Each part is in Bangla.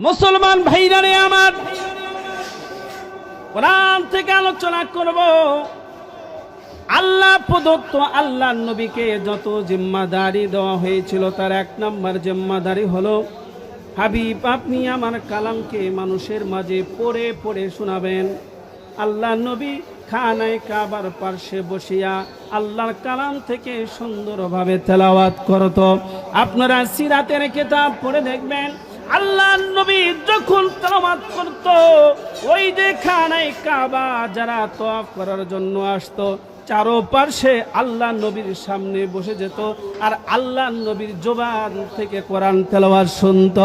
মুসলমান ভাইরা রে আমার, কোরআন থেকে আলোচনা করব। আল্লাহ প্রদত্ত আল্লাহ নবীকে যত জিম্মাদারি দেওয়া হয়েছিল তার এক নম্বর জিম্মাদারি হলো, হাবিব আপনি আমার কালামকে মানুষের মাঝে পড়ে পড়ে শোনাবেন। আল্লাহ নবী খানায় কাবার পার্শ্বে বসিয়া আল্লাহর কালাম থেকে সুন্দরভাবে তেলাওয়াত করত। আপনারা সিরাতের কিতাব পড়ে দেখবেন, আল্লাহ নবী যখন তেলাওয়াত করত, ওই যে খানায় কাবা যারা তওয়াফ করার জন্য আসতো, চারপাশে আল্লাহ নবীর সামনে বসে যেত আর আল্লাহ নবীর জবান থেকে কোরআন তেলাওয়াত শুনত।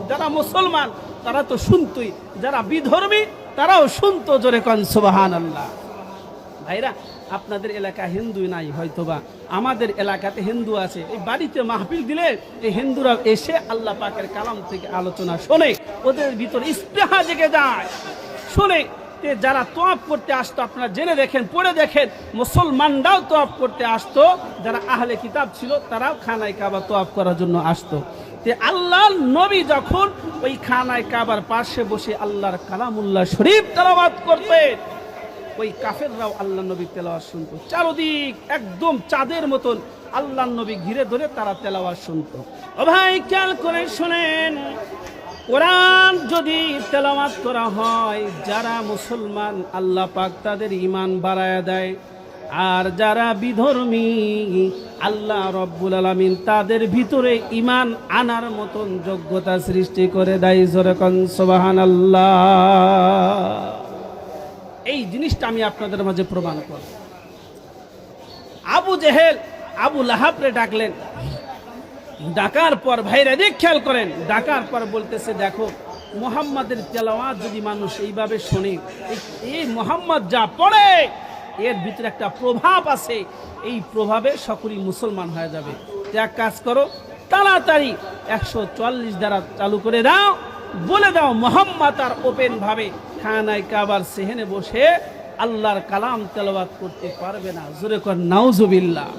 যারা মুসলমান তারা তো শুনতই, যারা বিধর্মী তারাও শুনতো। জোরে কোন সুবহানাল্লাহ। ভাইরা, আপনাদের এলাকা হিন্দু নাই হয়তোবা, আমাদের এলাকাতে হিন্দু আছে। এই বাড়িতে মাহফিল দিলে এই হিন্দুরা এসে আল্লাহ পাকের কালাম থেকে আলোচনা শোনে, ওদের ভিতরে ইস্তেহা জেগে যায়। শোনে যারা তওয়াফ করতে আসতো, আপনারা জেনে দেখেন, পড়ে দেখেন, মুসলমানরাও তওয়াফ করতে আসতো। যারা আহলে কিতাব ছিল তারাও খানায় কাবা তওয়াফ করার জন্য আসতো। আল্লাহ নবী যখন ওই খানায় কাবার পাশে বসে আল্লাহর কালামুল্লাহ শরীফ তেলাওয়াত করতেন, ওই কাফেররাও আল্লাহ নবী তেলাওয়াত শুনতো। চারদিক একদম চাঁদের মতন আল্লাহ নবী ঘিরে ধরে তারা তেলাওয়াত শুনতো। ও ভাই, খেয়াল করে শুনেন, কোরআন যদি তেলাওয়াত করা হয়, যারা মুসলমান আল্লাহ পাক তাদের ঈমান বাড়ায়া দেয়, আর যারা বিধর্মী আল্লাহ রব্বুল আলামিন তাদের ভিতরে ঈমান আনার মতন যোগ্যতা সৃষ্টি করে দেয়। জোরে কোন সুবহানাল্লাহ। এই জিনিসটা আমি আপনাদের মাঝে প্রমাণ করব। আবু জেহেল আবু লাহাবরে ডাকলেন, ডাকার পর ভাইরা দিক খেয়াল করেন, ডাকার পর বলতেছে, দেখো মুহাম্মাদের তেলাওয়াত যদি মানুষ এইভাবে শোনে, এই মুহাম্মদ যা পড়ে এর ভিতরে একটা প্রভাব আছে, এই প্রভাবে সকলেই মুসলমান হয়ে যাবে। এক কাজ করো, তাড়াতাড়ি 144 দ্বারা চালু করে দাও, বলে দাও মুহাম্মদ আর ওপেন ভাবে খানায় কাবার সেহেনে বসে আল্লাহর কালাম তেলাওয়াত করতে পারবে না। জোরে কর নাউজুবিল্লাহ।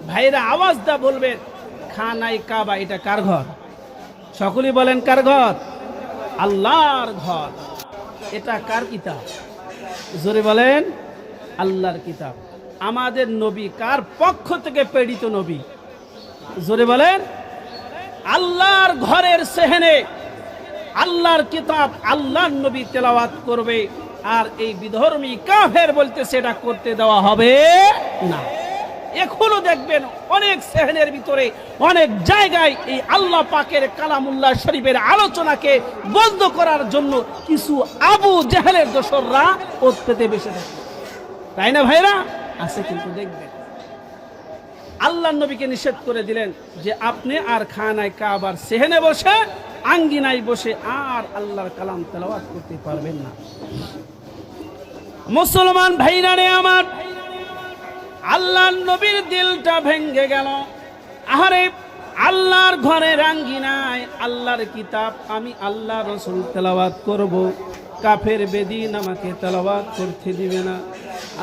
ভাইরা আওয়াজ দা বলবেন, খানায় কাবা এটা কার ঘর? সকলেই বলেন কার ঘর? আল্লাহর ঘর। এটা কার কিতাব? জোরে বলেন, আল্লাহর কিতাব। আমাদের নবী কার পক্ষ থেকে প্রেরিত নবী? জোরে বলেন, আল্লাহর ঘরের সেহেনে আল্লাহর কিতাব আল্লাহর নবী তেলাওয়াত করবে, আর এই বিধর্মী কাফের বলতেছে এটা করতে দেওয়া হবে না। এখনো দেখবেন অনেক সেহেনের ভিতরে অনেক জায়গায় এই আল্লাহ পাকের কালামুল্লাহ শরীফের আলোচনাকে বন্ধ করার জন্য কিছু আবু জেহেলের দোসররা ওত পেতে বসে থাকে, তাই না ভাইরা? আছে, কিন্তু দেখবেন আল্লাহ নবীকে নিষেধ করে দিলেন যে আপনি আর খানায় কাবার সেহেনে বসে আঙ্গিনায় বসে আর আল্লাহর কালাম তেলাওয়াত করতে পারবেন না। মুসলমান ভাইরা রে আমার, আল্লাহর নবীর দিলটা ভেঙে গেল। আহারে, আল্লাহর ঘরের আঙ্গিনায় আল্লাহর কিতাব আমি আল্লাহ রাসূল তেলাওয়াত করব, কাফের বেদিন আমাকে তেলাওয়াত করতে দিবে না।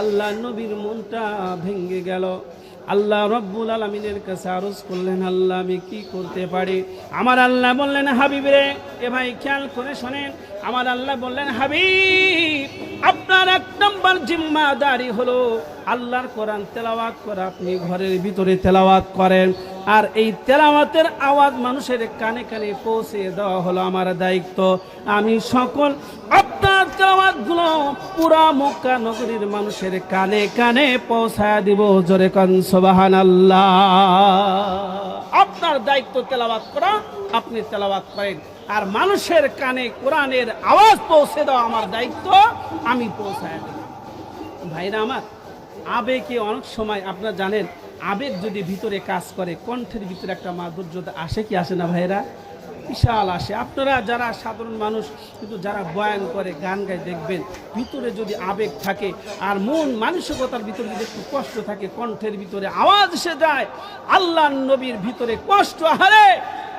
আল্লাহ নবীর মনটা ভেঙে গেল। আল্লাহ রব্বুল আলামিনের কাছে আরজ করলেন, আল্লাহ আমি কি করতে পারি? আমার আল্লাহ বললেন, হাবিব রে, এ ভাই খেয়াল করে শোনেন, আমার আল্লাহ বললেন, হাবিব আপনার এক নম্বর জিম্মাদারি হলো আল্লাহর কোরআন তেলাওয়াত করা। আপনি ঘরের ভিতরে তেলাওয়াত করেন, আর এই তেলাওয়াতের আওয়াজ মানুষের কানে কানে পৌঁছে দেওয়া হলো আমার দায়িত্ব। আমি সকল আপনার তেলাওয়াতগুলো পুরা মক্কা নগরীর মানুষের কানে কানে পৌঁছায় দিব। জোরে কোন সুবহানাল্লাহ। আপনার দায়িত্ব তেলাওয়াত করা, আপনি তেলাওয়াত করেন, আর মানুষের কানে কোরআনের আওয়াজ পৌঁছে দেওয়া আমার দায়িত্ব, আমি পৌঁছায় দেব। ভাইরা আমার, আবেগে অনেক সময় আপনারা জানেন, আবেগ যদি ভিতরে কাজ করে, কণ্ঠের ভিতরে একটা মাধুর্যতা আসে কি আসে না ভাইরা? বিশাল আসে। আপনারা যারা সাধারণ মানুষ, কিন্তু যারা বয়ান করে গান গায়, দেখবেন ভিতরে যদি আবেগ থাকে আর মন মানসিকতার ভিতরে যদি একটু কষ্ট থাকে, কণ্ঠের ভিতরে আওয়াজ এসে যায়। আল্লাহর নবীর ভিতরে কষ্ট, হারে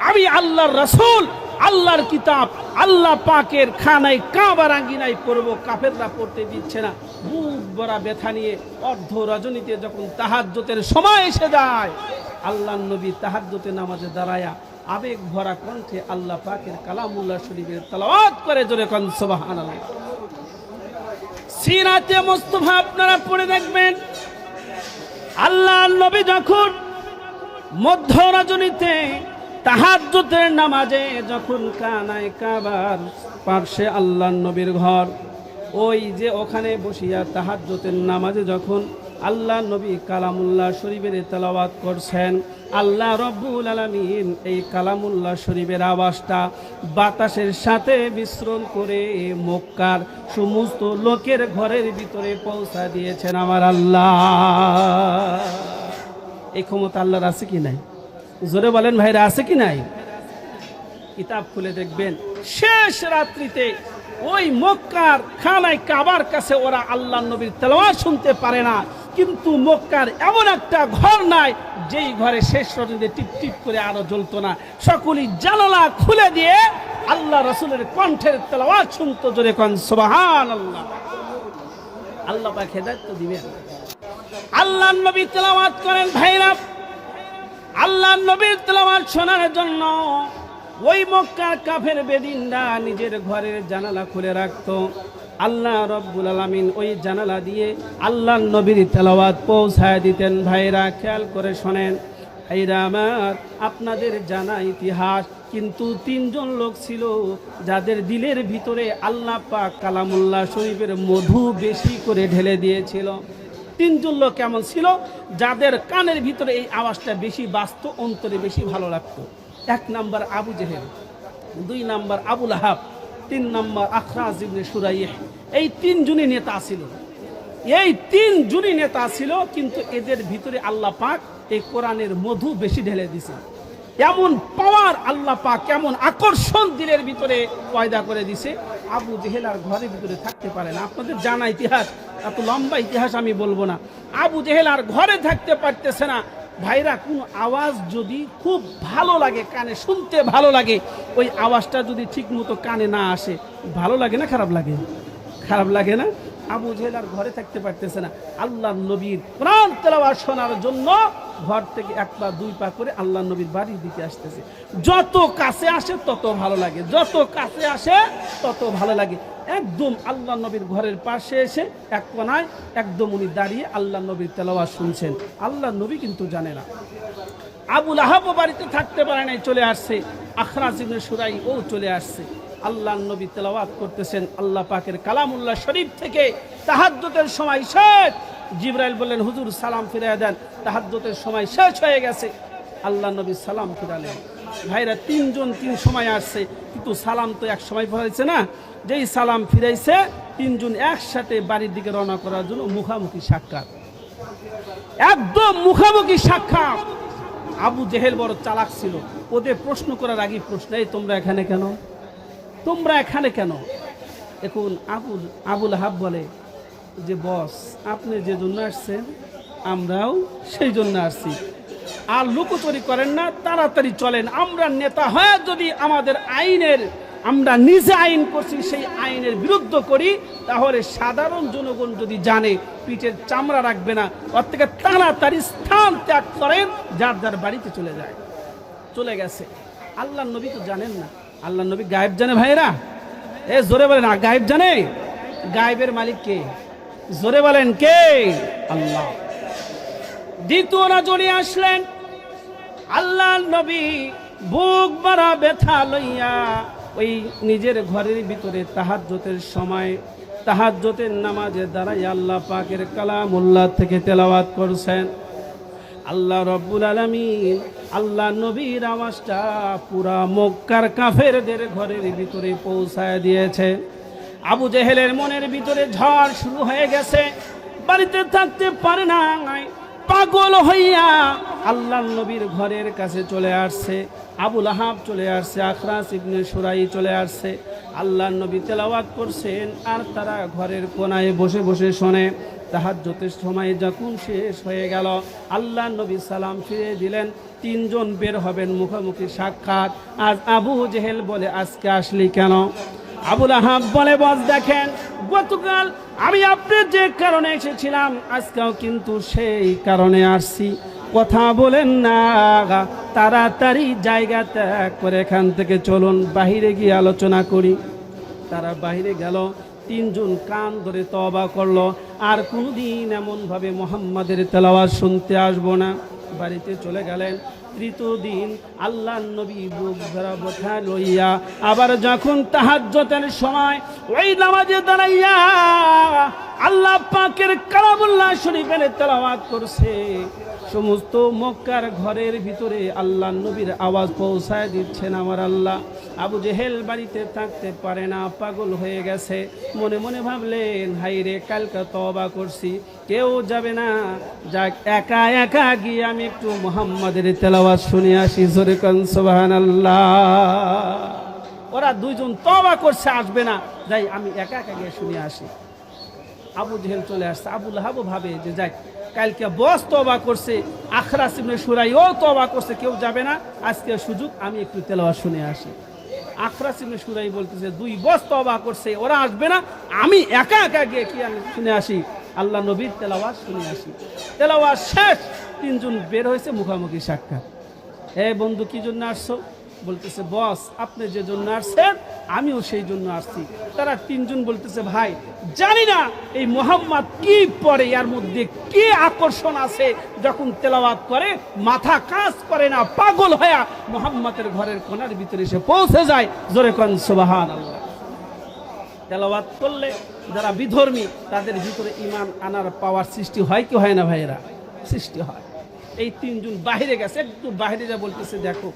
আমি আল্লাহর রাসূল আল্লাহর কিতাব আল্লাহ পাকের খানায় কাবার আঙ্গিনায় পড়ব, কাফেররা পড়তে দিচ্ছে না। বুক ভরা ব্যথা নিয়ে অর্ধ রজনীতে যখন তাহাজ্জুদের সময় এসে যায়, আল্লাহর নবী তাহাজ্জুদের নামাজে দাঁড়ায়া আবেগ ভরা কণ্ঠে আল্লাহ পাকের কালামুল্লাহ শরীফের তেলাওয়াত করে, জোরে কোন সুবহানাল্লাহ। সিরাতে মুস্তাফা আপনারা পড়ে দেখবেন, আল্লাহর নবী যখন মধ্য রজনীতে তাহাজ্জুদের নামাজে যখন কানায় কাবার পার্শ্বে আল্লাহর নবীর ঘর, ওই যে ওখানে বসিয়া তাহাজ্জুদের নামাজে যখন আল্লাহ নবী কালামুল্লাহ শরীফের তেলাওয়াত করছেন, আল্লাহ রব্বুল আলামিন এই কালামুল্লাহ শরীফের আওয়াজটা বাতাসের সাথে মিশ্রণ করে মক্কার সমস্ত লোকের ঘরের ভিতরে পৌঁছা দিয়েছেন আমার আল্লাহ। এই ক্ষমতা আল্লাহর আছে কি নাই? জোরে বলেন ভাইরা, আছে কি নাই? কিতাব খুলে দেখবেন, শেষ রাত্রিতে ওই মক্কার খানায় কাবার কাছে ওরা আল্লাহ নবীর তেলাওয়াত শুনতে পারে না, কিন্তু মক্কার এমন একটা ঘর নাই যেই ঘরে শেষ রাত্রিতে টিপ টিপ করে আলো জ্বলতো না। সকলেই জানালা খুলে দিয়ে আল্লাহ রাসূলের কণ্ঠের তেলাওয়াত শুনতো, জোরে কোন সুবহানাল্লাহ। আল্লাহ পাক হেদায়েত দিবেন। আল্লাহ নবী তেলাওয়াত করেন ভাইরা, আল্লাহ নবীর তেলাওয়াত শোনার জন্য ওই মক্কার কাফের বেদিনরা নিজের ঘরের জানালা খুলে রাখতো। আল্লাহ রব্বুল আলামিন ওই জানালা দিয়ে আল্লাহ নবীর তেলাওয়াত পৌঁছায় দিতেন। ভাইরা খেয়াল করে শোনেন, ভাইরা আমার, আপনাদের জানা ইতিহাস, কিন্তু তিনজন লোক ছিল যাদের দিলের ভিতরে আল্লাহ পাক কালামুল্লাহ শরীফের মধু বেশি করে ঢেলে দিয়েছিল। তিনজন লোক কেমন ছিল? যাদের কানের ভিতরে এই আওয়াজটা বেশি বাজতো, অন্তরে বেশি ভালো লাগতো। এক নাম্বার আবু জেহেল, দুই নাম্বার আবু লাহাব, তিন নাম্বার আখরাজ ইবনে সুরাইহ। এই তিনজনই নেতা ছিল, এই তিনজনই নেতা ছিল, কিন্তু এদের ভিতরে আল্লাহ পাক এই কোরআনের মধু বেশি ঢেলে দিয়েছে। এমন পাওয়ার আল্লাহ পাক, কেমন আকর্ষণ দিলের ভিতরে পয়দা করে দিছে। আবু জেহেল আর ঘরের ভিতরে থাকতে পারে না। আপনাদের জানা ইতিহাস, এত লম্বা ইতিহাস আমি বলবো না। আবু জেহেল আর ঘরে থাকতে পারতেছে না। ভাইরা, কোনো আওয়াজ যদি খুব ভালো লাগে, কানে শুনতে ভালো লাগে, ওই আওয়াজটা যদি ঠিক মতো কানে না আসে, ভালো লাগে না খারাপ লাগে? খারাপ লাগে না? আবু জেহেল আর ঘরে থাকতে পারতেছে না। আল্লাহ নবীর কোরআন তেলাওয়াত শোনার জন্য ঘর থেকে এক পা দুই পা করে আল্লাহ নবীর বাড়ির দিকে আসতেছে। যত কাছে আসে তত ভালো লাগে, যত কাছে আসে তত ভালো লাগে। একদম আল্লাহ নবীর ঘরের পাশে এসে এক কোনায় একদম উনি দাঁড়িয়ে আল্লাহ নবীর তেলাওয়াত শুনছেন। আল্লাহ নবী কিন্তু জানে না। আবু লাহাবও বাড়িতে থাকতে পারে নাই, চলে আসছে। আখরাজ ইবনে সুরাই ও চলে আসছে। আল্লাহ নবী তেলাওয়াত করতেছেন আল্লাহ পাকের কালামুল্লাহ শরীফ থেকে। তাহাজ্জুদের সময় শেষ। জিবরাইল বললেন, হুজুর সালাম ফিরিয়ে দেন, তাহাজ্জুদের সময় শেষ হয়ে গেছে। আল্লাহ নবী সালাম ফিরালেন। ভাইরা, তিনজন তিন সময় আসছে, কিন্তু সালাম তো এক সময় ফিরাইছে না। যেই সালাম ফিরাইছে, তিনজন একসাথে বাড়ির দিকে রওনা করার জন্য মুখামুখি সাক্ষাৎ, একদম মুখামুখি সাক্ষাৎ। আবু জেহেল বড় চালাক ছিল, ওদের প্রশ্ন করার আগে প্রশ্ন, এই তোমরা এখানে কেন? তোমরা এখানে কেন? এখন আবু লাহাব বলে যে, বস, আপনি যে জন্য আসছেন আমরাও সেই জন্য আসছি। আর লুকোচুরি করেন না, তাড়াতাড়ি চলেন। আমরা নেতা হয়ে যদি আমাদের আইনের, আমরা নিজে আইন করছি, সেই আইনের বিরুদ্ধ করি, তাহলে সাধারণ জনগণ যদি জানে, পিঠের চামড়া রাখবে না। ওর থেকে তাড়াতাড়ি স্থান ত্যাগ করেন, যার যার বাড়িতে চলে যায়। চলে গেছে। আল্লাহ নবী তো জানেন না। আল্লাহ নবী গায়েব জানে ভাইরা? এ জোরে বলেন, গায়েব জানে? গায়েবের মালিক কে? জোরে বলেন, কে? আল্লাহ। দ্বিতীয় রজনী আসলেন। আল্লাহ নবী বুক ভরা ব্যথা লইয়া ওই নিজের ঘরের ভিতরে তাহাজ্জুদের সময়, তাহাজ্জুদের নামাজে দাঁড়াই আল্লাহ পাকের কালামুল্লাহ থেকে তেলাওয়াত করছেন। আল্লাহ রব্বুল আলামিন আল্লাহ নবীর আওয়াজটা পুরা মক্কার কাফেরদের ঘরের ভিতরে পৌঁছায় দিয়েছে। আবু জেহেলের মনের ভিতরে ঝড় শুরু হয়ে গেছে, বাড়িতে থাকতে পারে না, পাগল হইয়া আল্লাহ নবীর ঘরের কাছে চলে আসছে। আবু লাহাব চলে আসছে, আখরাজ ইবনে সুরাই চলে আসছে। আল্লাহ নবী তেলাওয়াত করছেন, আর তারা ঘরের কোনায় বসে বসে শোনে। তাহাজ্জুদের সময় যখন শেষ হয়ে গেল, আল্লাহ নবী সালাম ফিরে দিলেন। তিনজন বের হবেন মুখোমুখি সাক্ষাৎ। আজ আবু জেহেল বলে, আজকে আসলি কেন? আবু লাহাব বলে, বস দেখেন, গতকাল আমি আপনার যে কারণে এসেছিলাম, আজকেও কিন্তু সেই কারণে আসছি। কথা বলেন না, তাড়াতাড়ি জায়গা ত্যাগ করে এখান থেকে চলুন, বাহিরে গিয়ে আলোচনা করি। তারা বাহিরে গেল, তিনজন কান ধরে তওবা করলো, আর কোনদিন এমনভাবে মুহাম্মাদের তেলাওয়াত শুনতে আসবো না। বাড়িতে চলে গেলেন। তৃতীয় দিন আল্লাহ নবী বুক ধরা বসা লইয়া আবার যখন তাহাজ্জুদের সময় ওই নামাজে দাঁড়াইয়া আল্লাহ পাকের কালামুল্লাহ শরীফের তেলাওয়াত করছে, সমস্ত মক্কার ঘরের ভিতরে আল্লাহ নবীর আওয়াজ পৌঁছায় দিচ্ছেন আমার আল্লাহ। আবু জেহেল বাড়িতে থাকতে পারে না, পাগল হয়ে গেছে। মনে মনে ভাবলেন, হাই রে, কালকে তওবা করছি, কেউ যাবে না, যাক একা একা গিয়ে আমি একটু মুহাম্মাদের তেলাওয়াত শুনে আসি। জোরে কোন সুবহানাল্লাহ। ওরা দুইজন তওবা করছে, আসবে না, যাই আমি একা একা গিয়ে শুনে আসি। আবু জেহেল চলে আসছে। আবু লাহাব ভাবে যে যাক, কালকে বস তওবা করছে, আখরাস ইবনে সুরাইও তওবা করছে, কেউ যাবে না, আজকে সুযোগ, আমি একটু তেলাওয়াত শুনে আসি। আখরাস ইবনে সুরাই বলতেছে, দুই বস তওবা করছে, ওরা আসবে না, আমি একা একা গিয়ে কি আমি শুনে আসি, আল্লাহ নবীর তেলাওয়াত শুনে আসি। তেলাওয়াত শেষ, তিনজন বের হয়েছে, মুখামুখি সাক্ষাৎ। হে বন্ধু, কি জন্য আসছো? বলতেছে, বস আপনি যে জন্য আসছেন আমিও সেই জন্য আসছি। তারা তিনজন বলতেছে, ভাই জানি না এই মুহাম্মদ কি পড়ে, এর মধ্যে কি আকর্ষণ আছে, যখন তেলাওয়াত করে মাথা কাজ করে না, পাগল হয়ে মুহাম্মদের ঘরের কোণার ভিতরে এসে পৌঁছে যায়। জোরে কোন সুবহানাল্লাহ। তেলাওয়াত করলে যারা বিধর্মী তাদের ভিতরে ঈমান আনার পাওয়ার সৃষ্টি হয় কি হয় না ভাইয়েরা? সৃষ্টি হয়। এই তিনজন বাহিরে গেছে, একটু বাহিরে যা বলতেছে, দেখো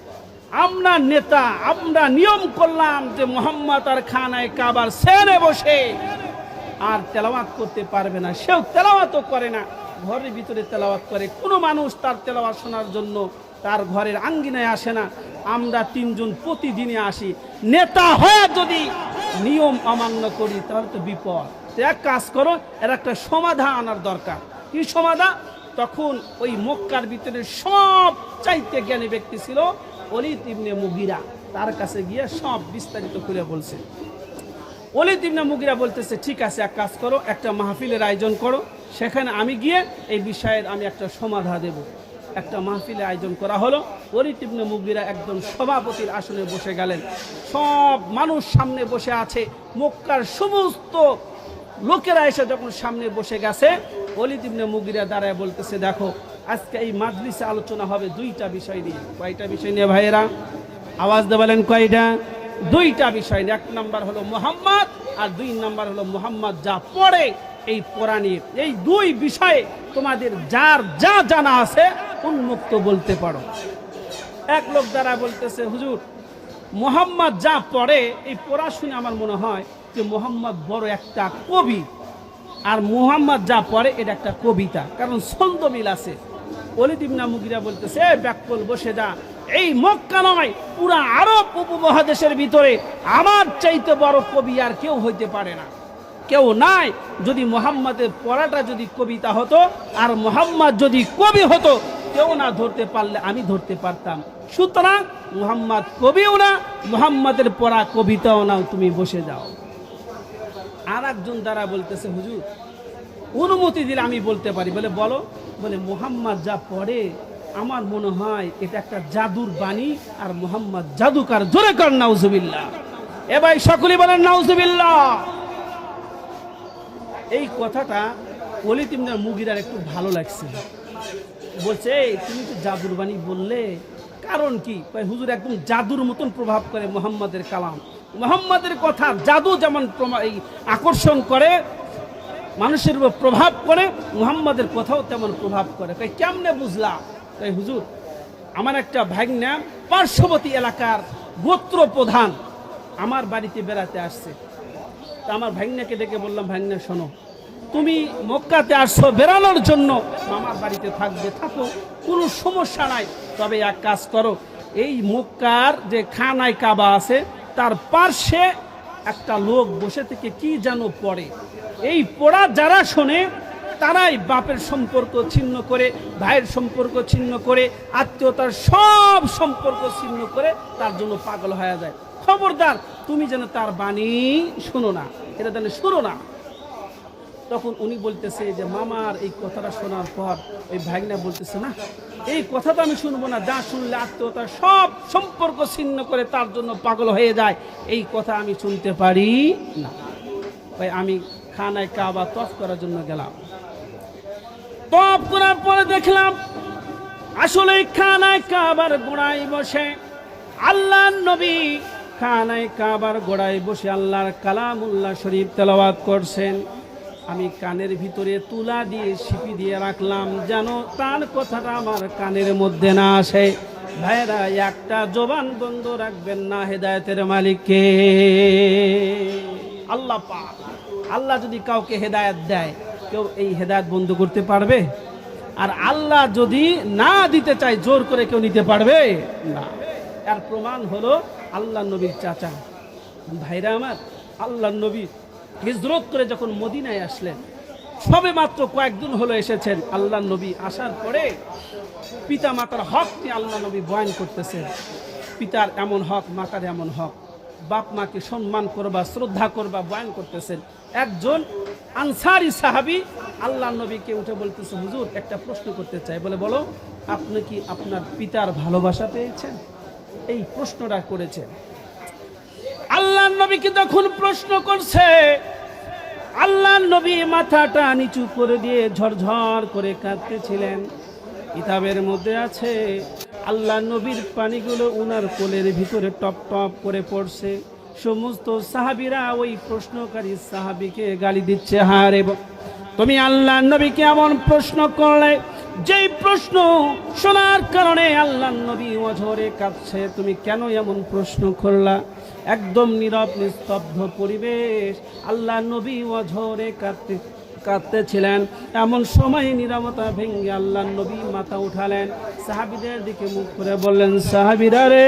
আমরা নেতা, আমরা নিয়ম করলাম যে মুহাম্মদ আর খানায় কাবার সেরে বসে আর তেলাওয়াত করতে পারবে না, সেও তেলাওয়াতও করে না, ঘরের ভিতরে তেলাওয়াত করে, কোনো মানুষ তার তেলাওয়াত শোনার জন্য তার ঘরের আঙ্গিনায় আসে না। আমরা তিনজন প্রতিদিনে আসি, নেতা হয়ে যদি নিয়ম অমান্য করি তাহলে তো বিপদ। এক কাজ করো, এর একটা সমাধান আনার দরকার। কি সমাধান? তখন ওই মক্কার ভিতরে সব চাইতে জ্ঞানী ব্যক্তি ছিল ওলীদ ইবনে মুগীরা, তার কাছে গিয়ে সব বিস্তারিত করে বলছে। ওলীদ ইবনে মুগীরা বলতেছে, ঠিক আছে, এক কাজ করো, একটা মাহফিলের আয়োজন করো, সেখানে আমি গিয়ে এই বিষয়ের আমি একটা সমাধান দেব। একটা মাহফিলের আয়োজন করা হলো। ওলীদ ইবনে মুগীরা একদম সভাপতির আসনে বসে গেলেন। সব মানুষ সামনে বসে আছে, মক্কার সমস্ত লোকেরা এসে যখন সামনে বসে গেছে, ওলীদ ইবনে মুগীরা দাঁড়ায় বলতেছে, দেখো আজকে এই মাজলিসে আলোচনা হবে দুইটা বিষয় নিয়ে। কয়টা বিষয় নিয়ে ভাইয়েরা? আওয়াজ দিয়ে বলেন, কয়টা? দুইটা বিষয় নিয়ে। এক নাম্বার হলো মুহাম্মদ, আর দুই নাম্বার হলো মুহাম্মদ যা পড়ে এই কোরআনের। এই দুই বিষয়ে তোমাদের যার যা জানা আছে উন্মুক্ত বলতে পারো। এক লোক দ্বারা বলতেছে, হুজুর মুহাম্মদ যা পড়ে এই পড়া শুনে আমার মনে হয় যে মুহাম্মদ বড় একটা কবি, আর মুহাম্মদ যা পড়ে এটা একটা কবিতা, কারণ ছন্দ মিল আছে। ওলীদ ইবনে মুগীরা বলতেছে, ব্যাকল বসে যা, এই মক্কা নয় পুরা আরব উপমহাদেশের ভিতরে আমার চাইতে বড় কবি আর কেউ হইতে পারে না, কেউ নাই। যদি মুহাম্মাদের পড়াটা যদি কবিতা হতো আর মুহাম্মদ যদি কবি হতো, কেউ না ধরতে পারলে আমি ধরতে পারতাম। সুতরাং মুহাম্মদ কবিও না, মুহাম্মাদের পড়া কবিতাও না, তুমি বসে যাও। আর একজন দ্বারা বলতেছে, হুজুর অনুমতি দিলে আমি বলতে পারি। বলে বলো। বলে মুহাম্মদ যা পড়ে আমার মনে হয় এটা একটা জাদুর বাণী, আর মুহাম্মদ জাদুকার। জোরে কর নাউজুবিল্লাহ। এ ভাই সকলেই বলেন নাউজুবিল্লাহ। এই কথাটা ওলীদ ইবনে মুগীরার একটু ভালো লাগছে। বলছে, তুমি তো জাদুর বাণী বললে, কারণ কি? হুজুর একদম জাদুর মতন প্রভাব করে মুহাম্মাদের কালাম। মুহাম্মাদের কথা জাদু যেমন আকর্ষণ করে, মানুষের উপর প্রভাব করে, মুহাম্মাদের কথাও তেমন প্রভাব করে। কেমনে বুঝলা? হুজুর আমার একটা ভাগ্না পার্শ্ববর্তী এলাকার গোত্র প্রধান আমার বাড়িতে বেড়াতে আসছে। তা আমার ভাগ্নাকে ডেকে বললাম, ভাগ্না শোনো, তুমি মক্কাতে আসছো বেড়ানোর জন্য, আমার বাড়িতে থাকবে, থাকো, কোনো সমস্যা নাই। তবে এক কাজ করো, এই মক্কার যে খানায় কাবা আছে তার পার্শ্বে একটা লোক বসে থেকে কি যেন পড়ে, এই পড়া যারা শোনে তারাই বাপের সম্পর্ক ছিন্ন করে, ভাইয়ের সম্পর্ক ছিন্ন করে, আত্মীয়তার সব সম্পর্ক ছিন্ন করে তার জন্য পাগল হয়ে যায়। খবরদার তুমি যেন তার বাণী শোনো না, এটা যেন শোনো না। তখন উনি বলতেছে যে মামার এই কথাটা শোনার পর ওই ভাগনা বলতেছে, না এই কথা তো আমি শুনবো না, যা শুনলে আত্মীয়তা সব সম্পর্ক ছিন্ন করে তার জন্য পাগল হয়ে যায়, এই কথা আমি শুনতে পারি না। ভাই আমি খানায় কাবা তফ করার জন্য গেলাম। তফ করার পরে দেখলাম আসলে খানায় কাবার গোড়ায় বসে আল্লাহর নবী খানায় কাবার গোড়ায় বসে আল্লাহর কালামুল্লাহ শরীফ তেলাওয়াত করছেন। আমি কানের ভিতরে তুলা দিয়ে সিপি দিয়ে রাখলাম যেন তার কথাটা আমার কানের মধ্যে না আসে। ভাইরা একটা জবান বন্ধ রাখবেন না, হেদায়েতের মালিককে আল্লাহ পাক। আল্লাহ যদি কাউকে হেদায়েত দেয়, কেউ এই হেদায়েত বন্ধ করতে পারবে? আর আল্লাহ যদি না দিতে চায়, জোর করে কেউ নিতে পারবে না। এর প্রমাণ হলো আল্লাহ নবীর চাচা। ভাইরা আমার, আল্লাহ নবী হিজরত করে যখন মদিনায় আসলেন, সবে মাত্র কয়েকদিন হলো এসেছেন। আল্লাহ নবী আসার পরে পিতা মাতার হক নিয়ে আল্লাহ নবী বয়ান করতেছেন। পিতার এমন হক, মাতার এমন হক, বাপ মাকে সম্মান করবা, শ্রদ্ধা করবা, বয়ান করতেছেন। একজন আনসারি সাহাবী আল্লাহ নবীকে উঠে বলতেছে, হুজুর একটা প্রশ্ন করতে চাই। বলে, বলো, আপনি কি আপনার পিতার ভালোবাসা পেয়েছেন? এই প্রশ্নটা করেছেন। আল্লাহ নবীকে যখন প্রশ্ন করছে, আল্লাহ নবী মাথাটা নিচু করে দিয়ে ঝরঝর করে কাঁদতেছিলেন। কিতাবের মধ্যে আছে আল্লাহ নবীর পানিগুলো উনার কোলের ভিতরে টপ টপ করে পড়ছে। সমস্ত সাহাবীরা ওই প্রশ্নকারী সাহাবীকে গালি দিচ্ছে, হারে তুমি আল্লাহ নবীকে এমন প্রশ্ন করলে যেই প্রশ্ন শোনার কারণে আল্লাহ নবী অঝরে কাঁদছে, তুমি কেন এমন প্রশ্ন করলা? একদম নীরব নিস্তব্ধ পরিবেশ, আল্লাহ নবী অঝরে কাঁদতেছিলেন। এমন সময় নীরবতা ভেঙে আল্লাহ নবী মাথা উঠালেন, সাহাবীদের দিকে মুখ করে বললেন, সাহাবীরা রে,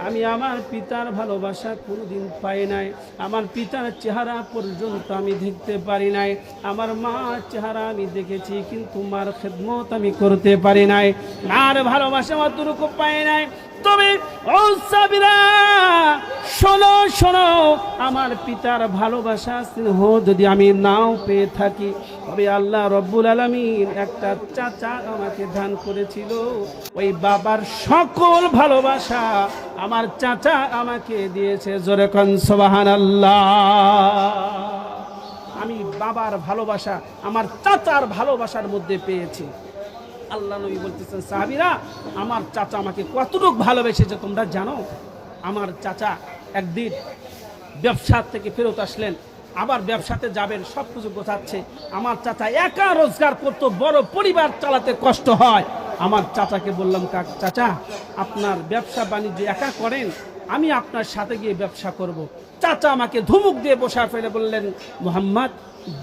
আমি আমার পিতার ভালোবাসা কোনোদিন পাই নাই। আমার পিতার চেহারা পর্যন্ত আমি দেখতে পারি নাই। আমার মার চেহারা আমি দেখেছি, কিন্তু মার খেদমত আমি করতে পারি নাই। মার ভালোবাসা অতটুকু পাই নাই। তবে ও সাহাবীরা, শোনো শোনো, আমার পিতার ভালোবাসা স্নেহ যদি আমি নাও পেয়ে থাকি, তবে আল্লাহ রব্বুল আলামিন একটা চাচা আমাকে দান করেছিল। ওই বাবার সকল ভালোবাসা আমার চাচা আমাকে দিয়েছে। জোরে কোন সুবহানাল্লাহ। আমি বাবার ভালোবাসা আমার চাচার ভালোবাসার মধ্যে পেয়েছি। আল্লাহ নবী বলতেছেন, সাহাবীরা, আমার চাচা আমাকে কতটুকু ভালোবেসেছে তোমরা জানো? আমার চাচা একদিন ব্যবসা থেকে ফেরত আসলেন, আবার ব্যবসাতে যাবেন, সব কিছু গোছাচ্ছে। আমার চাচা একা রোজগার করতো, বড় পরিবার চালাতে কষ্ট হয়। আমার চাচাকে বললাম, চাচা আপনার ব্যবসা বাণিজ্য একা করেন, আমি আপনার সাথে গিয়ে ব্যবসা করব। চাচা আমাকে ধুমুক দিয়ে বসা ফেলে বললেন, মুহাম্মদ,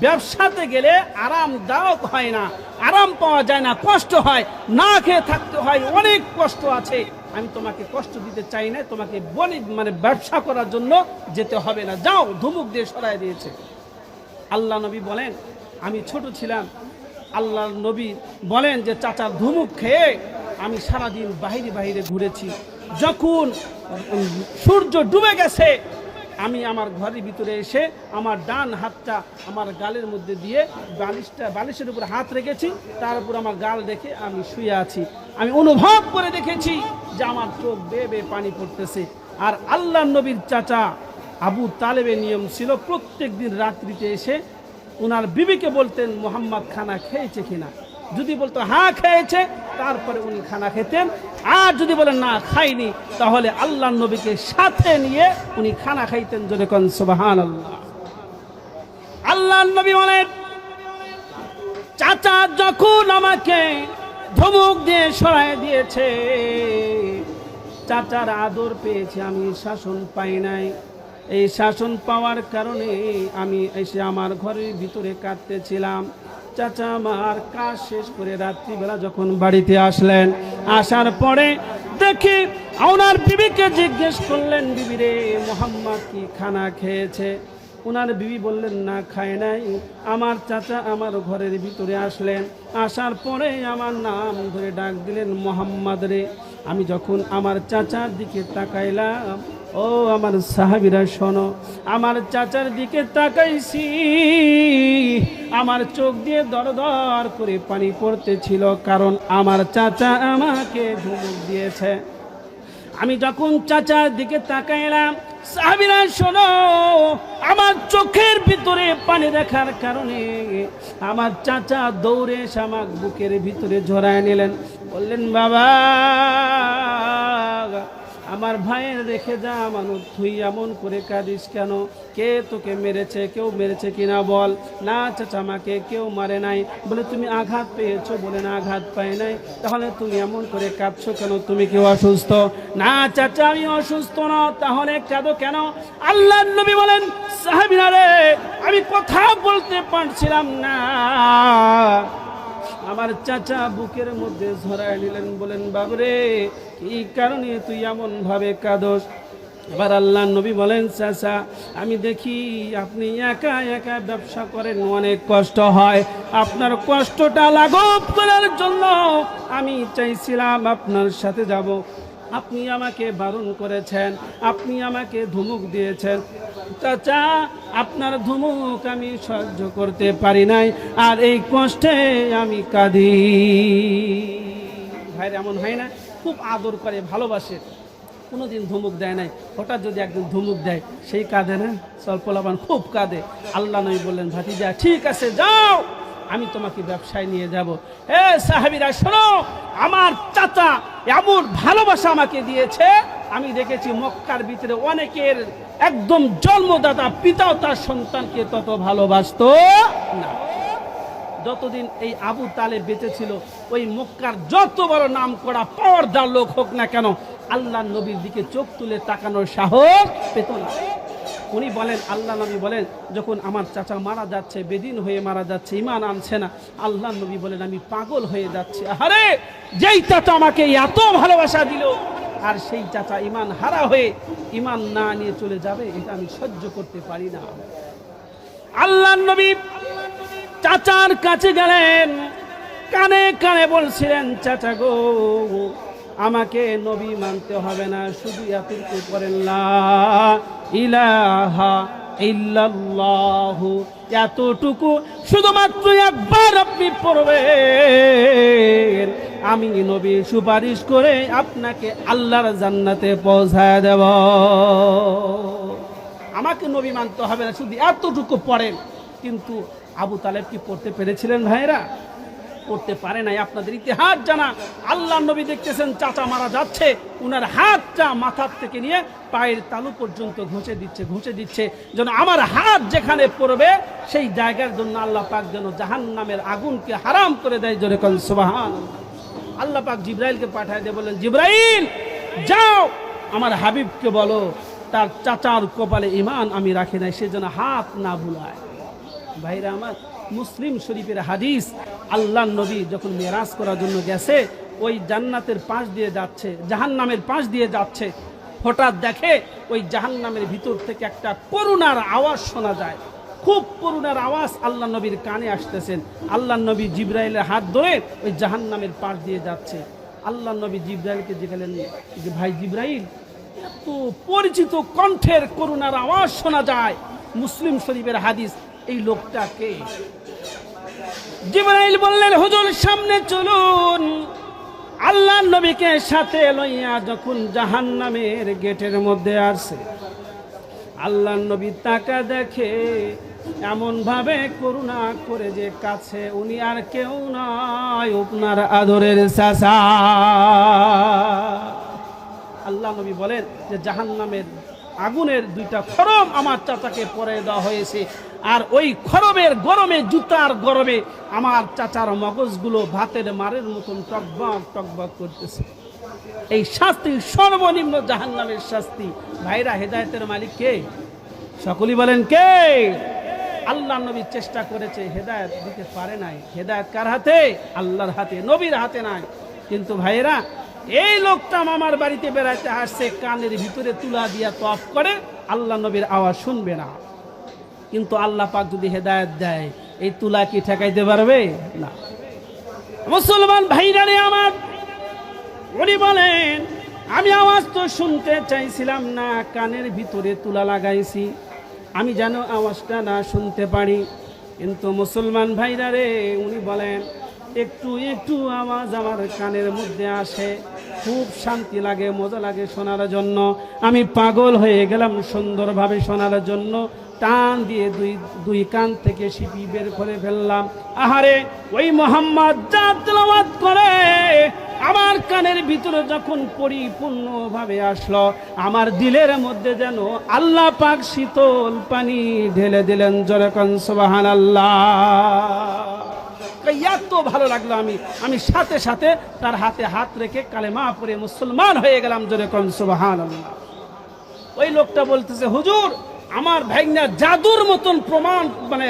ব্যবসাতে গেলে আরামদায়ক হয় না, আরাম পাওয়া যায় না, কষ্ট হয়, না খেয়ে থাকতে হয়, অনেক কষ্ট আছে। আমি তোমাকে কষ্ট দিতে চাই না, তোমাকে বলি ব্যবসা করার জন্য যেতে হবে না, যাও। ধুমুক দিয়ে সরাই দিয়েছে। আল্লাহ নবী বলেন, আমি ছোট ছিলাম। আল্লাহ নবী বলেন যে চাচার ধুমুক খেয়ে আমি সারাদিন বাইরে বাইরে ঘুরেছি। যখন সূর্য ডুবে গেছে, আমি আমার ঘরের ভিতরে এসে আমার ডান হাতটা আমার গালের মধ্যে দিয়ে বালিশের উপর হাত রেখেছি, তার উপর আমার গাল রেখে আমি শুয়ে আছি। আমি অনুভব করে দেখেছি যে আমার চোখ বেয়ে বেয়ে পানি পড়তেছে। আর আল্লাহ নবীর চাচা আবু তালেবের নিয়ম ছিল, প্রত্যেক দিন রাত্রিতে এসে ওনার বিবিকে বলতেন, মুহাম্মদ খানা খেয়েছে কিনা। যদি বলতো হ্যাঁ খেয়েছে, তারপরে উনি খানা খেতেন। আর যদি বলেন না খাইনি, তাহলে আল্লাহ নবীকে সাথে নিয়ে উনি খানা খাইতেন। জোরে কোন সুবহানাল্লাহ। আল্লাহ নবী বলেন, চাচা যখন আমাকে ধমক দিয়ে সরাই দিয়েছে, চাচার আদর পেয়েছে, আমি শাসন পাই নাই। এই শাসন পাওয়ার কারণে আমি এসে আমার ঘরের ভিতরে কাঁদতেছিলাম। চাচা আমার কাজ শেষ করে রাত্রিবেলা যখন বাড়িতে আসলেন, আসার পরে দেখি ওনার বিবিকে জিজ্ঞেস করলেন, বিবি রে, মুহাম্মদ কি খানা খেয়েছে? ওনার বিবি বললেন, না খায় নাই। আমার চাচা আমার ঘরের ভিতরে আসলেন, আসার পরে আমার নাম ধরে ডাক দিলেন, মুহাম্মদ রে। আমি যখন আমার চাচার দিকে তাকাইলাম, ও আমার সাহাবীরা শোনো, আমার চাচার দিকে তাকাইছি, আমার চোখ দিয়ে দরদর করে পানি পড়তেছিল, কারণ আমার চাচা আমাকে ধমক দিয়েছে। আমি যখন চাচার দিকে তাকাইলাম, সাহাবীরা শোনো, আমার চোখের ভিতরে পানি দেখার কারণে আমার চাচা দৌড়ে এসে আমার বুকের ভিতরে জড়ায় নিলেন, বললেন, বাবা, আমার ভাইয়ের রেখে যা মানুষ, তুই এমন করে কাঁদিস কেন? কে তোকে মেরেছে? কেউ মেরেছে কিনা বল। না চাচা, আমাকে কেউ মারে নাই। বলে, তুমি আঘাত পেয়েছো? বলে, না, আঘাত পাই নাই। তাহলে তুমি এমন করে কাঁদছো কেন? তুমি কি অসুস্থ? না চাচা, আমি অসুস্থ না। তাহলে কাঁদো কেন? আল্লাহর নবী বলেন, সাহাবীরা রে, আমি কথা বলতে পারছিলাম না। আমার চাচা বুকের মধ্যে ঝরায় নিলেন, বলেন, বাবরে, কি কারণে তুই এমন ভাবে কাঁদোস? এবার আল্লাহর নবী বলেন, চাচা, আমি দেখি আপনি একা একা ব্যবসা করেন, অনেক কষ্ট হয়। আপনার কষ্টটা লাঘব করার জন্য আমি চাইছিলাম আপনার সাথে যাব। আপনি আমাকে বারণ করেছেন, আপনি আমাকে ধমক দিয়েছেন। চাচা, আপনার ধমক আমি সহ্য করতে পারি নাই, আর এই কষ্টে আমি কাঁদি। ভাইরা এমন হয় না? খুব আদর করে, ভালোবাসে, কোনোদিন ধমক দেয় নাই, হঠাৎ যদি একদিন ধমক দেয়, সেই কাঁদে না? সল্পলাবান খুব কাঁদে। আল্লাহ নবী বললেন, ভাতিজা, ঠিক আছে, যাও, আমি তোমাকে ব্যবসায় নিয়ে যাব। এ সাহাবীরা শোনো, আমার চাচা এমন ভালোবাসা আমাকে দিয়েছে, আমি দেখেছি মক্কার ভিতরে অনেকের একদম জন্মদাতা পিতাও তার সন্তানকে তত ভালোবাসতো না। যতদিন এই আবু তালেব বেঁচে ছিল, ওই মক্কার যত বড় নাম করা পাওয়ারদার লোক হোক না কেন, আল্লাহ নবীর দিকে চোখ তুলে তাকানোর সাহস পেত না। উনি বলেন, আল্লাহ নবী বলেন, যখন আমার চাচা মারা যাচ্ছে, বেদিন হয়ে মারা যাচ্ছে, ইমান আনছে না, আল্লাহ নবী বলেন, আমি পাগল হয়ে যাচ্ছি। আরে, যেই চাচা আমাকে এত ভালোবাসা দিল, আর সেই চাচা ইমান হারা হয়ে ইমান না নিয়ে চলে যাবে, এটা আমি সহ্য করতে পারি না। আল্লাহ নবী চাচার কাছে গেলেন, কানে কানে বলছিলেন, চাচা গো, আমাকে নবী মানতে হবে না, শুধু এতটুকু করেন, লা ইলাহা ইল্লাল্লাহু, এতটুকু শুধুমাত্র একবার আপনি পড়বেন, আমি নবী সুপারিশ করে আপনাকে আল্লাহর জান্নাতে পৌঁছায় দেব। আমাকে নবী মানতে হবে না, শুধু এতটুকু পড়েন। কিন্তু আবু তালেব কি পড়তে পেরেছিলেন ভাইরা? পড়তে পারে নাই। আপনাদের ইতিহাস জানা, আল্লাহ নবী দেখতেছেন চাচা মারা যাচ্ছে, উনার হাতটা মাথার থেকে নিয়ে পায়ের তালু পর্যন্ত ঘষে দিচ্ছে, যেন আমার হাত যেখানে পড়বে সেই জায়গার জন্য আল্লাহ পাক যেন জাহান্নামের আগুনকে হারাম করে দেয়। জোরে কোন সুবহানাল্লাহ। আল্লাহ পাক জিবরাইলকে পাঠায় দিয়ে বললেন, জিবরাইল, যাও, আমার হাবিবকে বলো তার চাচার কপালে ঈমান আমি রাখি নাই, সে যেন হাত না বুলায়। ভাইরা আমার, মুসলিম শরীফের হাদিস, আল্লাহ নবী যখন মেরাজ করার জন্য গেছে, ওই জান্নাতের পাশ দিয়ে যাচ্ছে, জাহান্নামের পাশ দিয়ে যাচ্ছে, হঠাৎ দেখে ওই জাহান্নামের ভিতর থেকে একটা করুণার আওয়াজ শোনা যায়। খুব করুণার আওয়াজ আল্লাহ নবীর কানে আসতেছেন। আল্লাহ নবী জিবরাইলের হাত ধরে ওই জাহান্নামের পাশ দিয়ে যাচ্ছে। আল্লাহ নবী জিবরাইলকে জিজ্ঞাসা যে, ভাই জিবরাইল, এত পরিচিত কণ্ঠের করুণার আওয়াজ শোনা যায়, মুসলিম শরীফের হাদিস, এই লোকটা কে? জিবরাইল বললেন, হুজুর, সামনে চলুন। আল্লাহ নবীকে সাথে লইয়া যখন জাহান্নামের গেটের মধ্যে আসে, আল্লাহ নবী তাকা দেখে এমন ভাবে করুণা করে যে কাছে উনি আর কেউ নয়, আপনার আদরের চাচা। আল্লাহ নবী বলেন যে জাহান্নামের আগুনের দুইটা খরম আমার চাচাকে পরে দেওয়া হয়েছে, আর ওই খরমের গরমে, জুতার গরমে আমার চাচার মগজগুলো ভাতের মারের মতন টকবক টকবক করতেছে। এই শাস্তি সর্বনিম্ন জাহান্নামের শাস্তি। ভাইরা, হেদায়েতের মালিক কে? সকলেই বলেন কে? আল্লাহ নবী চেষ্টা করেছে, হেদায়েত দিতে পারে নাই। হেদায়েত কার হাতে? আল্লাহর হাতে, নবীর হাতে নাই। কিন্তু ভাইরা, এই লোকটা মামার বাড়িতে বেড়াতে আসছে, কানের ভিতরে তুলা দিয়া তফ করে, আল্লাহ নবীর আওয়াজ শুনবে না। কিন্তু আল্লাহ পাক যদি হেদায়েত দেয়, এই তুলা কি ঠেকাইতে পারবে? না। মুসলমান ভাইরা রে আমার, উনি বলেন আমি আওয়াজ তো শুনতে চাইছিলাম না, কানের ভিতরে তুলা লাগাইছি আমি যেন আওয়াজটা না শুনতে পারি। কিন্তু মুসলমান ভাইরা রে, উনি বলেন একটু একটু আওয়াজ আমার কানের মধ্যে আসে, খুব শান্তি লাগে, মজা লাগে শোনার জন্য। আমি পাগল হয়ে গেলাম সুন্দরভাবে শোনার জন্য। টান দিয়ে দুই কান থেকে শিপি বের করে ফেললাম। আহারে, ওই মোহাম্মদ যা তেলাওয়াত করে আমার কানের ভিতরে যখন পরিপূর্ণভাবে আসলো, আমার দিলের মধ্যে যেন আল্লাহ পাক শীতল পানি ঢেলে দিলেন। জোরে কোন সুবহানাল্লাহ। এত ভালো লাগলো, আমি সাথে সাথে তার হাতে হাত রেখে কালেমা পড়ে মুসলমান হয়ে গেলাম। জোরে কোন সুবহানাল্লাহ। ওই লোকটা বলতেছে, হুজুর আমার ভাগ্না জাদুর মতন প্রমাণ মানে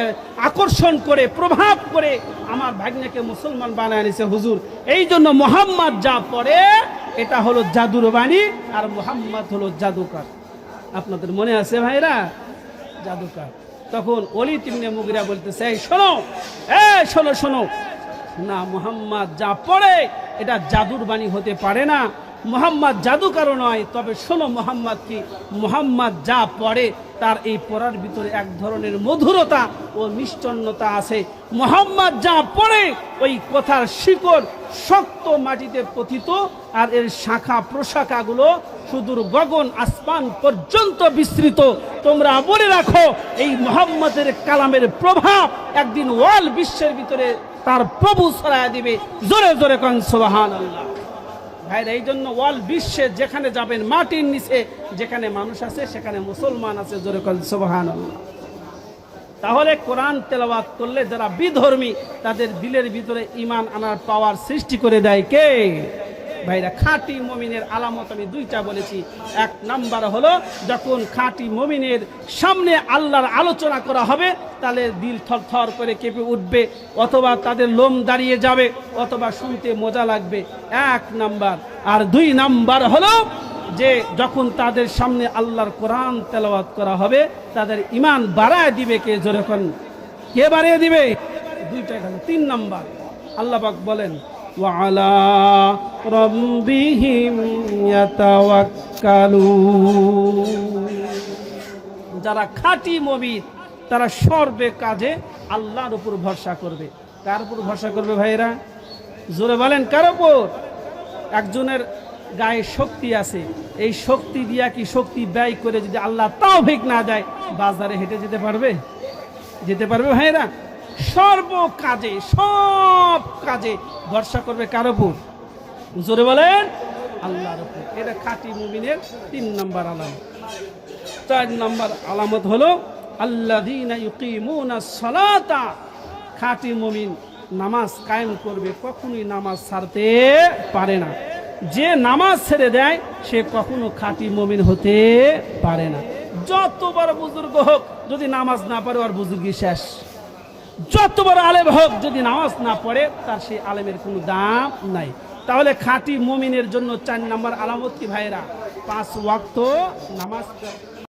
আকর্ষণ করে প্রভাব করে আমার ভাগ্নাকে মুসলমান বানায় নিছে হুজুর। এই জন্য মোহাম্মদ যা পড়ে এটা হলো জাদুর বাণী, আর মোহাম্মদ হলো জাদুকর। আপনাদের মনে আছে ভাইরা? জাদুকর। তখন ওলীদ ইবনে মুগিরা বলতেছে, এই শোনো, শোনো শোনো, না মোহাম্মদ যা পড়ে এটা জাদুর বাণী হতে পারে না, মোহাম্মদ জাদুকরও নয়। তবে শোনো মোহাম্মদ কি, মোহাম্মদ যা পড়ে তার এই পড়ার ভিতরে এক ধরনের মধুরতা ও মিষ্টতা আছে। মোহাম্মদ যা পড়ে ওই কথার শিকড় শক্ত মাটিতে পতিত, আর এর শাখা প্রশাখাগুলো সুদূর গগন আসমান পর্যন্ত বিস্তৃত। তোমরা বলে রাখো, এই মোহাম্মদের কালামের প্রভাব একদিন ওয়াল বিশ্বের ভিতরে তার প্রভু ছড়ায়া দিবে। জোরে জোরে কোন সুবহানাল্লাহ। ভাইরা, এই জন্য ওয়াল বিশ্বে যেখানে যাবেন, মাটির নিচে যেখানে মানুষ আছে সেখানে মুসলমান আছে। জোরে কোন সুবহানাল্লাহ। তাহলে কোরআন তেলাওয়াত করলে যারা বিধর্মী তাদের দিলের ভিতরে ঈমান আনার পাওয়ার সৃষ্টি করে দেয় কে? ভাইরা, খাঁটি মুমিনের আলামত আমি দুইটা বলেছি। এক নাম্বার হলো যখন খাঁটি মুমিনের সামনে আল্লাহর আলোচনা করা হবে তাহলে দিল থরথর করে কেঁপে উঠবে, অথবা তাদের লোম দাঁড়িয়ে যাবে, অথবা শুনতে মজা লাগবে, এক নাম্বার। আর দুই নাম্বার হলো যে যখন তাদের সামনে আল্লাহর কোরআন তেলাওয়াত করা হবে তাদের ঈমান বাড়ায় দিবে কে? যখন কে বাড়িয়ে দিবে? দুইটা গেল। তিন নাম্বার, আল্লাহ পাক বলেন ওয়ালা রাব্বিহিম ইয়াতাওয়াক্কালুন। যারা খাঁটি মুমিন তারা সর্বে কাজে আল্লাহর উপর ভরসা করবে। কার উপর ভরসা করবে ভাইরা? জোরে বলেন, কার উপর? একজনের গায়ে শক্তি আছে, এই শক্তি দিয়া কি শক্তি ব্যয় করে যদি আল্লাহ তাওফিক না দেয়, বাজারে হেঁটে যেতে পারবে? যেতে পারবে ভাইরা? সর্ব কাজে সব কাজে ভরসা করবে কার উপর? জোরে বলেন, আল্লাহর উপর। এটা খাঁটি মুমিনের তিন নম্বর আলামত। চার নম্বর আলামত হলো আল্লাযীনা ইউকিমুনাস সালাতা। খাঁটি মুমিন নামাজ কায়েম করবে, কখনোই নামাজ ছাড়তে পারে না। যে নামাজ ছেড়ে দেয় সে কখনো খাঁটি মুমিন হতে পারে না। যত বড় বুজুর্গ হোক, যদি নামাজ না পড়ে ওর বুজুর্গি শেষ। যত বড় আলেম হোক, যদি নামাজ না পড়ে তার সেই আলেমের কোনো দাম নাই। তাহলে খাঁটি মুমিনের জন্য চার নম্বর আলামত কি ভাইরা? 5 ওয়াক্ত নামাজ।